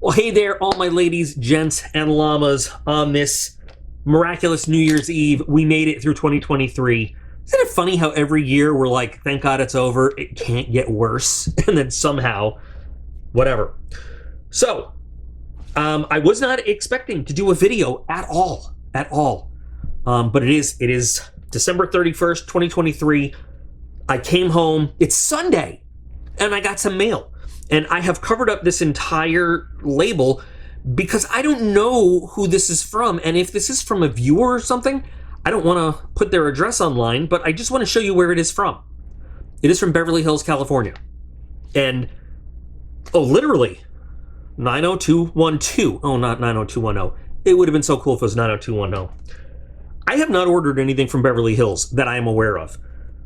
Well, hey there, all my ladies, gents, and llamas on this miraculous New Year's Eve. We made it through 2023. Isn't it funny how every year we're like, thank God it's over, it can't get worse, and then somehow, whatever. So, I was not expecting to do a video at all, but it is December 31st, 2023. I came home, it's Sunday, and I got some mail. And I have covered up this entire label because I don't know who this is from. And if this is from a viewer or something, I don't want to put their address online, but I just want to show you where it is from. It is from Beverly Hills, California. And, literally, 90212. Oh, not 90210. It would have been so cool if it was 90210. I have not ordered anything from Beverly Hills that I am aware of.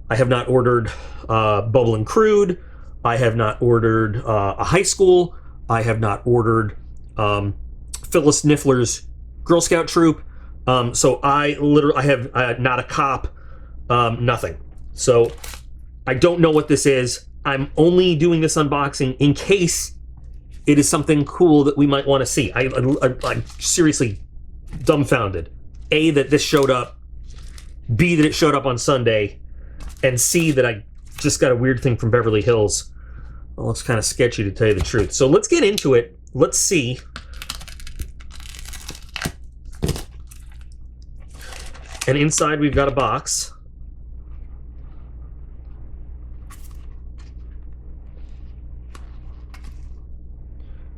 I have not ordered Bubble and Crude. I have not ordered a high school. I have not ordered Phyllis Niffler's Girl Scout troop. So I have not a cop, nothing. So I don't know what this is. I'm only doing this unboxing in case it is something cool that we might want to see. I'm seriously dumbfounded. A, that this showed up. B, that it showed up on Sunday. And C, that I just got a weird thing from Beverly Hills. Well, it's kind of sketchy to tell you the truth. So let's get into it. Let's see. And inside we've got a box.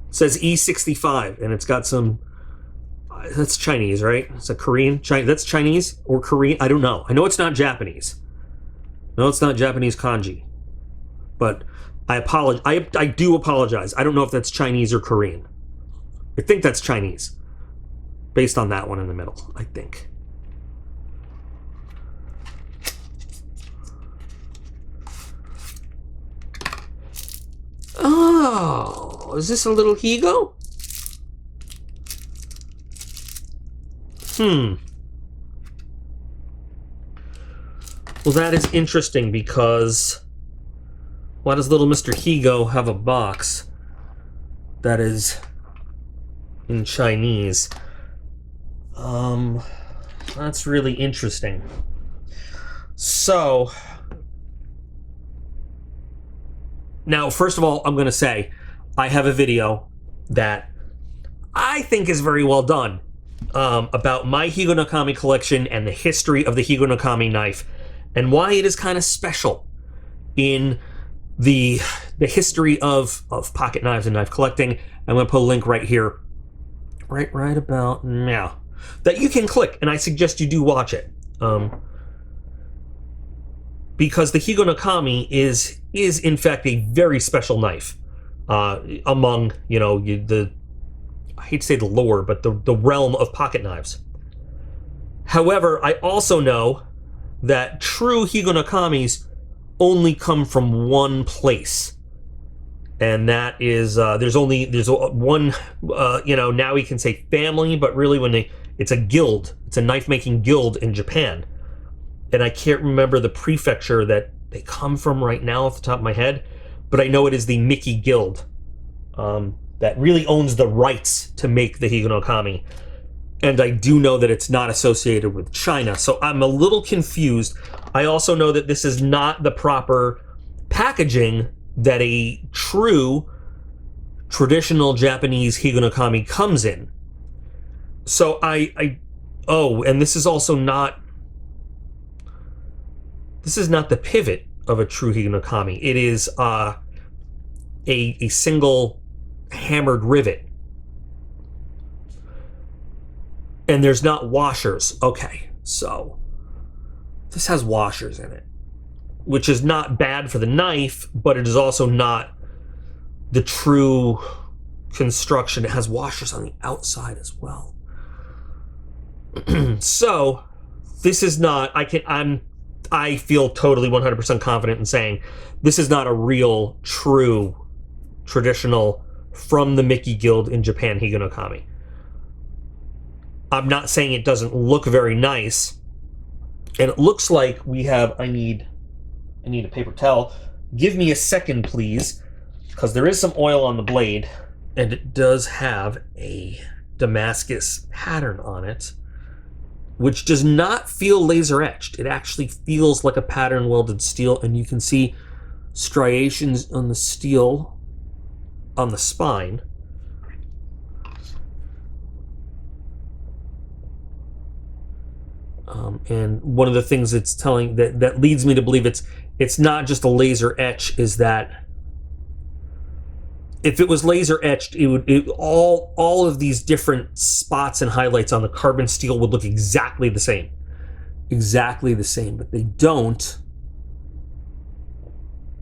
It says E65, and it's got some... That's Chinese, right? It's a Korean? That's Chinese or Korean? I don't know. I know it's not Japanese. No, it's not Japanese kanji. But I apologize. I do apologize. I don't know if that's Chinese or Korean. I think that's Chinese. Based on that one in the middle, I think. Oh, is this a little Higo? Well, that is interesting because why does little Mr. Higo have a box that is in Chinese? That's really interesting. So, now, first of all, I'm going to say I have a video that I think is very well done about my Higonokami collection and the history of the Higonokami knife and why it is kind of special in the history of pocket knives and knife collecting. I'm going to put a link right here, right about now, that you can click, and I suggest you do watch it. Because the Higonokami is in fact a very special knife among, I hate to say the lore, but the realm of pocket knives. However, I also know that true Higonokamis only come from one place. And that is, there's one, now we can say family, but really when it's a guild, it's a knife-making guild in Japan. And I can't remember the prefecture that they come from right now off the top of my head, but I know it is the Miki Guild that really owns the rights to make the Higonokami. And I do know that it's not associated with China, so I'm a little confused. I also know that this is not the proper packaging that a true traditional Japanese Higonokami comes in. So and this is also not... This is not the pivot of a true Higonokami. It is a single hammered rivet. And there's not washers. Okay, so this has washers in it, which is not bad for the knife, but it is also not the true construction. It has washers on the outside as well. So this is not... I feel totally 100% confident in saying this is not a real, true, traditional, from the Miki Guild in Japan Higonokami. I'm not saying it doesn't look very nice. And it looks like we have... I need a paper towel. Give me a second, please, because there is some oil on the blade. And it does have a Damascus pattern on it, which does not feel laser etched. It actually feels like a pattern welded steel, and you can see striations on the steel on the spine. And one of the things it's telling that leads me to believe it's not just a laser etch is that if it was laser etched, all of these different spots and highlights on the carbon steel would look exactly the same, but they don't.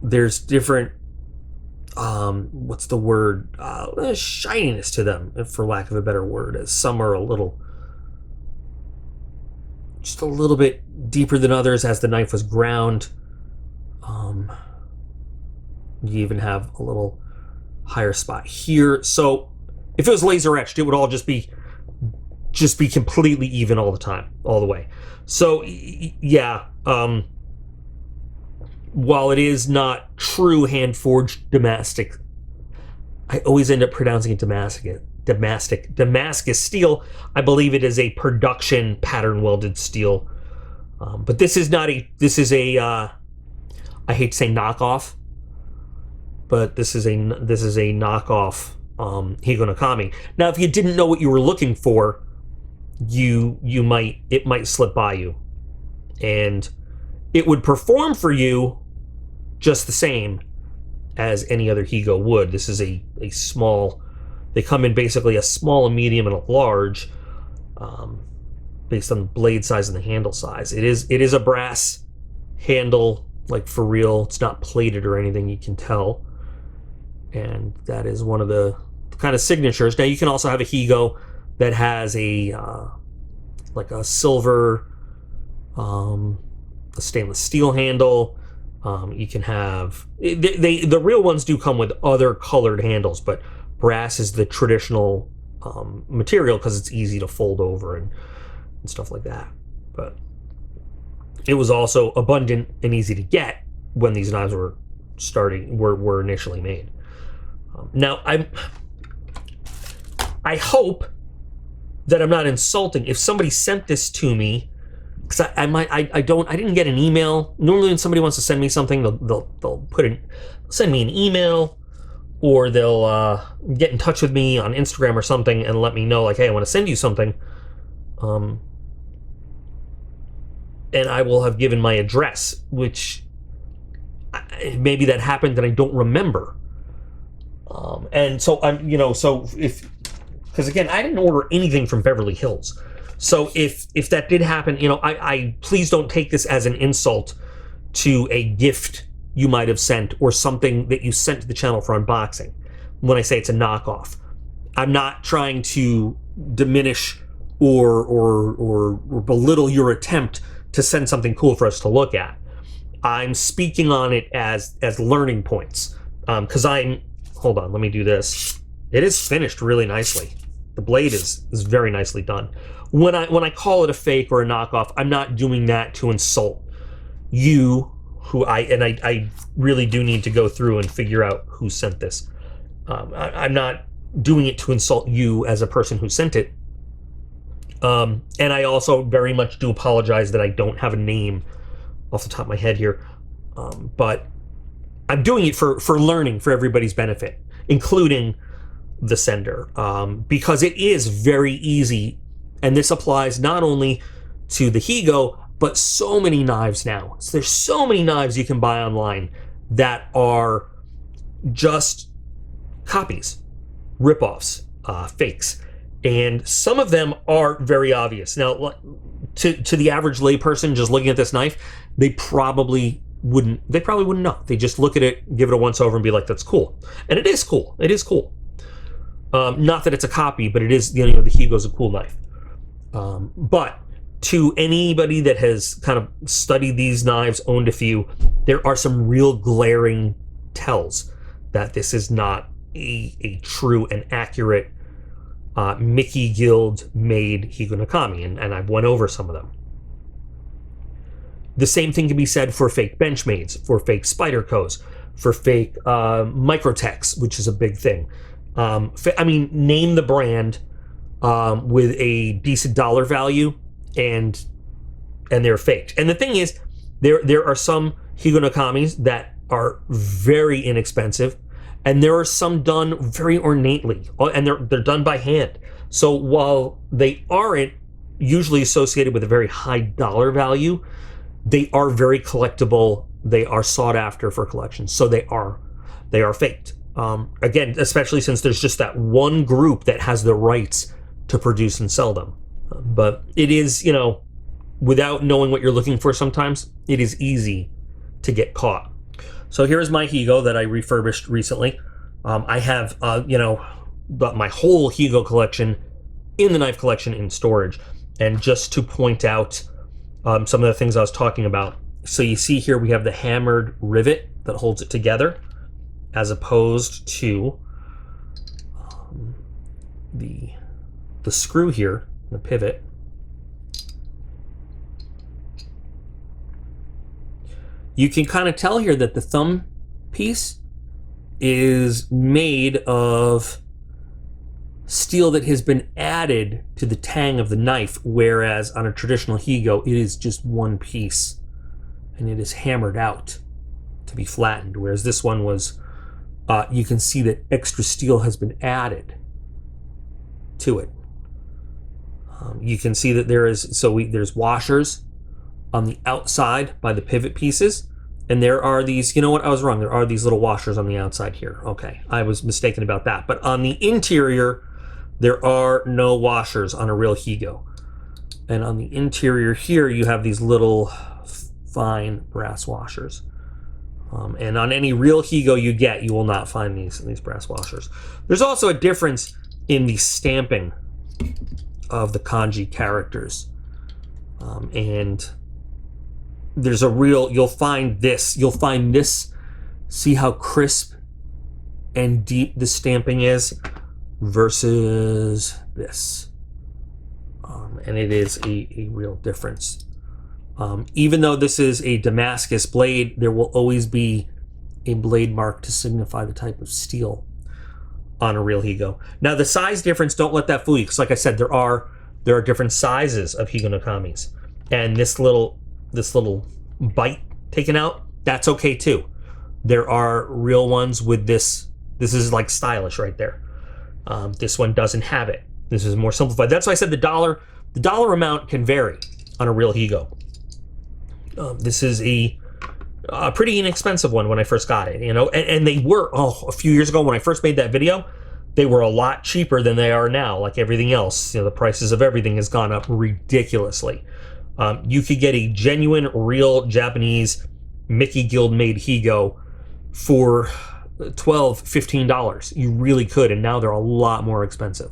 There's different, what's the word? Shininess to them, for lack of a better word. As some are just a little bit deeper than others as the knife was ground. You even have a little higher spot here. So if it was laser etched, it would all just be completely even all the time, all the way. So yeah, while it is not true hand forged Damascus, I always end up pronouncing it Damascus steel. I believe it is a production pattern welded steel, but this is not a. This is a. I hate to say knockoff, but this is a knockoff Higonokami. Now, if you didn't know what you were looking for, it might slip by you, and it would perform for you just the same as any other Higo would. This is a small. They come in basically a small, a medium, and a large, based on the blade size and the handle size. It is a brass handle, like for real. It's not plated or anything, you can tell. And that is one of the kind of signatures. Now you can also have a Higo that has a like a silver, a stainless steel handle. You can have the real ones do come with other colored handles, but brass is the traditional material because it's easy to fold over and stuff like that. But it was also abundant and easy to get when these knives were initially made. Now I hope that I'm not insulting. If somebody sent this to me, because I didn't get an email. Normally when somebody wants to send me something, they'll send me an email, or they'll get in touch with me on Instagram or something and let me know, like, hey, I want to send you something. And I will have given my address, which maybe that happened and I don't remember. And so because again, I didn't order anything from Beverly Hills. So if that did happen, I please don't take this as an insult to a gift you might have sent or something that you sent to the channel for unboxing. When I say it's a knockoff, I'm not trying to diminish or belittle your attempt to send something cool for us to look at. I'm speaking on it as learning points. Because hold on, let me do this. It is finished really nicely. The blade is very nicely done. When I call it a fake or a knockoff, I'm not doing that to insult you, who I really do need to go through and figure out who sent this. I'm not doing it to insult you as a person who sent it. And I also very much do apologize that I don't have a name off the top of my head here. But I'm doing it for learning, for everybody's benefit, including the sender, because it is very easy. And this applies not only to the Higo, but so many knives now. So there's so many knives you can buy online that are just copies, ripoffs, fakes. And some of them are very obvious. Now, to the average layperson just looking at this knife, they probably wouldn't know. They just look at it, give it a once over, and be like, that's cool. And it is cool. It is cool. Not that it's a copy, but it is, the Higo's a cool knife. But to anybody that has kind of studied these knives, owned a few, there are some real glaring tells that this is not a true and accurate Mickey Guild made Higonokami, and I've went over some of them. The same thing can be said for fake Benchmades, for fake Spydercos, for fake Microtechs, which is a big thing. I mean, name the brand with a decent dollar value, and they're faked. And the thing is, there are some Higonokamis that are very inexpensive, and there are some done very ornately, and they're done by hand. So while they aren't usually associated with a very high dollar value, they are very collectible. They are sought after for collections. So they are faked. Again, especially since there's just that one group that has the rights to produce and sell them. But it is, you know, without knowing what you're looking for, sometimes it is easy to get caught. So here's my Higo that I refurbished recently. I have, you know, my whole Higo collection in the knife collection in storage. And just to point out some of the things I was talking about. So you see here we have the hammered rivet that holds it together, as opposed to the screw here, the pivot. You can kind of tell here that the thumb piece is made of steel that has been added to the tang of the knife, whereas on a traditional Higo, it is just one piece, and it is hammered out to be flattened, whereas this one was, you can see that extra steel has been added to it. You can see that there's washers on the outside by the pivot pieces, and there are these, you know what, I was wrong, there are these little washers on the outside here. Okay, I was mistaken about that. But on the interior, there are no washers on a real Higo. And on the interior here, you have these little fine brass washers. And on any real Higo you will not find these brass washers. There's also a difference in the stamping of the kanji characters. And there's a real, you'll find this, see how crisp and deep the stamping is versus this. And it is a real difference. Even though this is a Damascus blade, there will always be a blade mark to signify the type of steel on a real Higo. Now the size difference, don't let that fool you, because like I said, there are different sizes of Higonokamis, and this little bite taken out, that's okay too. There are real ones with this. This is like stylish right there. This one doesn't have it. This is more simplified. That's why I said the dollar amount can vary on a real Higo. This is a pretty inexpensive one when I first got it, you know, and they were, a few years ago when I first made that video, they were a lot cheaper than they are now. Like everything else, you know, the prices of everything has gone up ridiculously. You could get a genuine, real Japanese Mickey Guild made Higo for $12, $15. You really could, and now they're a lot more expensive.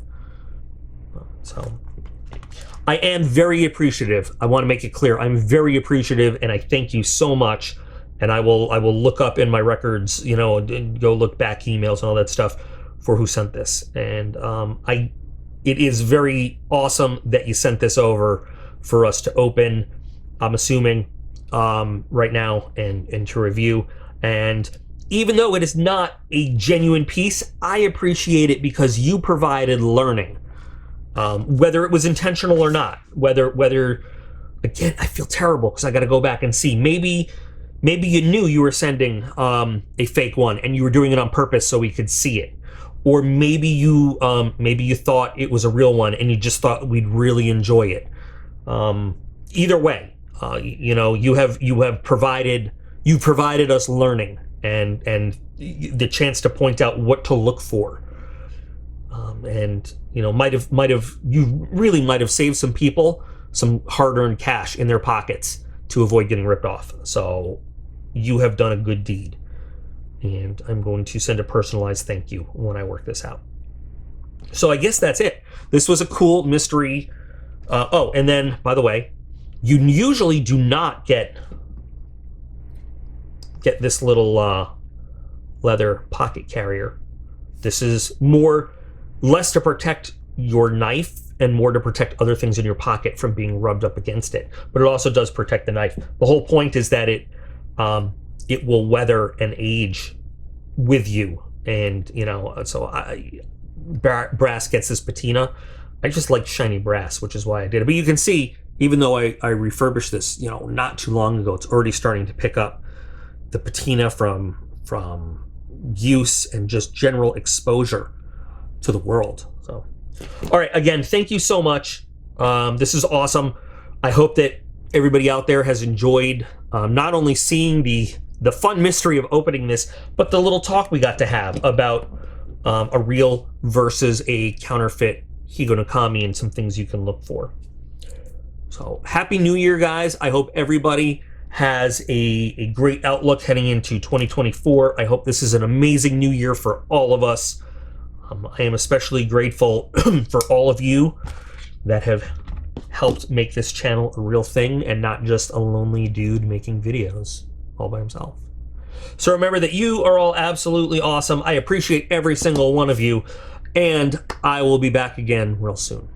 So I am very appreciative. I want to make it clear, I'm very appreciative, and I thank you so much. And I will look up in my records, you know, and go look back emails and all that stuff for who sent this. And it is very awesome that you sent this over for us to open, I'm assuming, right now and to review. And even though it is not a genuine piece, I appreciate it because you provided learning, whether it was intentional or not. Whether again, I feel terrible because I got to go back and see. Maybe you knew you were sending a fake one and you were doing it on purpose so we could see it, or maybe you thought it was a real one and you just thought we'd really enjoy it. Either way, you know, you have provided us learning and the chance to point out what to look for. And you know, you really might have saved some people some hard-earned cash in their pockets to avoid getting ripped off. So you have done a good deed, and I'm going to send a personalized thank you when I work this out. So I guess that's it. This was a cool mystery. Oh, and then, by the way, you usually do not get this little leather pocket carrier. This is less to protect your knife and more to protect other things in your pocket from being rubbed up against it. But it also does protect the knife. The whole point is that it will weather and age with you. And, you know, so brass gets this patina. I just like shiny brass, which is why I did it. But you can see, even though I refurbished this, you know, not too long ago, it's already starting to pick up the patina from use and just general exposure to the world. So, all right, again, thank you so much. This is awesome. I hope that everybody out there has enjoyed not only seeing the fun mystery of opening this, but the little talk we got to have about a real versus a counterfeit Higonokami and some things you can look for. So happy New Year, guys. I hope everybody has a great outlook heading into 2024. I hope this is an amazing new year for all of us. I am especially grateful for all of you that have helped make this channel a real thing and not just a lonely dude making videos all by himself. So remember that you are all absolutely awesome. I appreciate every single one of you, and I will be back again real soon.